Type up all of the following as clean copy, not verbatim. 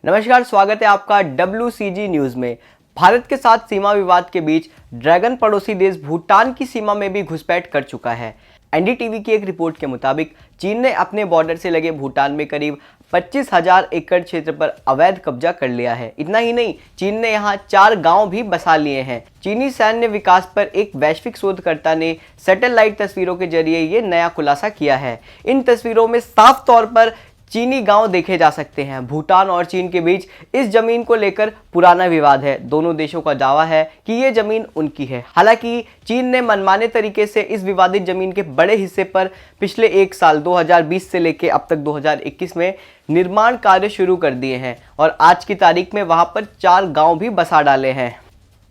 नमस्कार, स्वागत है आपका WCG न्यूज में। भारत के साथ सीमा विवाद के बीच ड्रैगन पड़ोसी देश भूटान की सीमा में भी घुसपैठ कर चुका है। NDTV की एक रिपोर्ट के मुताबिक चीन ने अपने बॉर्डर से लगे भूटान में करीब 25,000 एकड़ क्षेत्र पर अवैध कब्जा कर लिया है। इतना ही नहीं, चीन ने यहां 4 गांव भी बसा लिए हैं। चीनी सैन्य विकास पर एक वैश्विक शोधकर्ता ने सैटेलाइट तस्वीरों के जरिए ये नया खुलासा किया है। इन तस्वीरों में साफ तौर पर चीनी गांव देखे जा सकते हैं। भूटान और चीन के बीच इस जमीन को लेकर पुराना विवाद है। दोनों देशों का दावा है कि ये जमीन उनकी है। हालांकि चीन ने मनमाने तरीके से इस विवादित जमीन के बड़े हिस्से पर पिछले एक साल 2020 से लेकर अब तक 2021 में निर्माण कार्य शुरू कर दिए हैं और आज की तारीख में वहां पर 4 गांव भी बसा डाले हैं।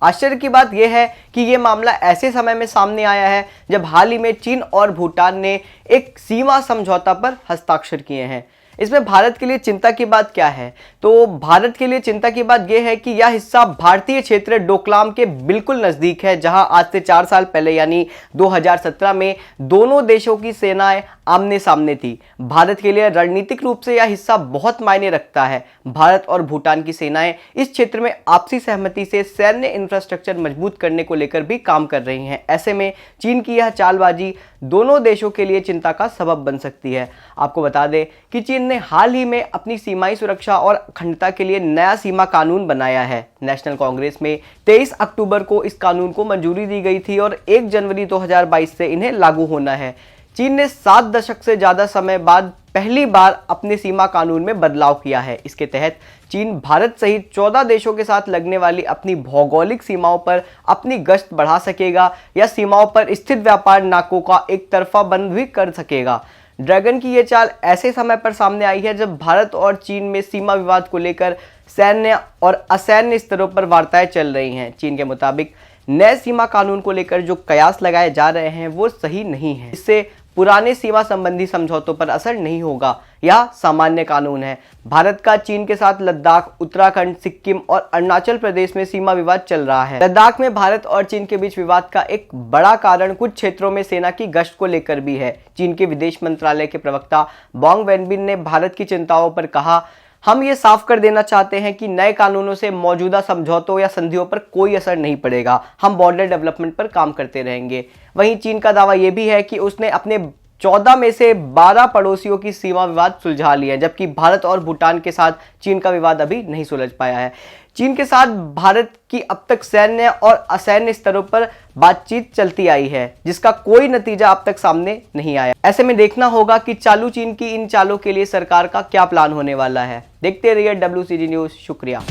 आश्चर्य की बात यह है कि यह मामला ऐसे समय में सामने आया है जब हाल ही में चीन और भूटान ने एक सीमा समझौता पर हस्ताक्षर किए हैं। इसमें भारत के लिए चिंता की बात क्या है? तो भारत के लिए चिंता की बात यह है कि यह हिस्सा भारतीय क्षेत्र डोकलाम के बिल्कुल नज़दीक है, जहां आज से 4 साल पहले यानी 2017 में दोनों देशों की सेनाएं आमने सामने थी। भारत के लिए रणनीतिक रूप से यह हिस्सा बहुत मायने रखता है। भारत और भूटान की सेनाएं इस क्षेत्र में आपसी सहमति से सैन्य इंफ्रास्ट्रक्चर मजबूत करने को लेकर भी काम कर रही हैं। ऐसे में चीन की यह चालबाजी दोनों देशों के लिए चिंता का सबब बन सकती है। आपको बता दें कि चीन ने हाल ही में अपनी सीमाई सुरक्षा और अखंडता के लिए नया सीमा कानून बनाया है। नेशनल कांग्रेस में 23 अक्टूबर को इस कानून को मंजूरी दी गई थी और 1 जनवरी 2022 से इन्हें लागू होना है। चीन ने 7 दशक से ज्यादा समय बाद पहली बार अपने सीमा कानून में बदलाव किया है। इसके तहत चीन भारत सहित 14 देशों के साथ लगने वाली अपनी भौगोलिक सीमाओं पर अपनी गश्त बढ़ा सकेगा या सीमाओं पर स्थित व्यापार नाकों का एक तरफा बंद भी कर सकेगा। ड्रैगन की ये चाल ऐसे समय पर सामने आई है जब भारत और चीन में सीमा विवाद को लेकर सैन्य और असैन्य स्तरों पर वार्ताएं चल रही हैं। चीन के मुताबिक नए सीमा कानून को लेकर जो कयास लगाए जा रहे हैं वो सही नहीं है। इससे पुराने सीमा संबंधी समझौतों पर असर नहीं होगा। यह सामान्य कानून है। भारत का चीन के साथ लद्दाख, उत्तराखंड, सिक्किम और अरुणाचल प्रदेश में सीमा विवाद चल रहा है। लद्दाख में भारत और चीन के बीच विवाद का एक बड़ा कारण कुछ क्षेत्रों में सेना की गश्त को लेकर भी है। चीन के विदेश मंत्रालय के प्रवक्ता वांग वेनबिन ने भारत की चिंताओं पर कहा, हम ये साफ कर देना चाहते हैं कि नए कानूनों से मौजूदा समझौतों या संधियों पर कोई असर नहीं पड़ेगा। हम बॉर्डर डेवलपमेंट पर काम करते रहेंगे। वहीं चीन का दावा यह भी है कि उसने अपने 14 में से 12 पड़ोसियों की सीमा विवाद सुलझा लिया है, जबकि भारत और भूटान के साथ चीन का विवाद अभी नहीं सुलझ पाया है। चीन के साथ भारत की अब तक सैन्य और असैन्य स्तरों पर बातचीत चलती आई है, जिसका कोई नतीजा अब तक सामने नहीं आया। ऐसे में देखना होगा कि चालू चीन की इन चालों के लिए सरकार का क्या प्लान होने वाला है। देखते रहिए WCG न्यूज। शुक्रिया।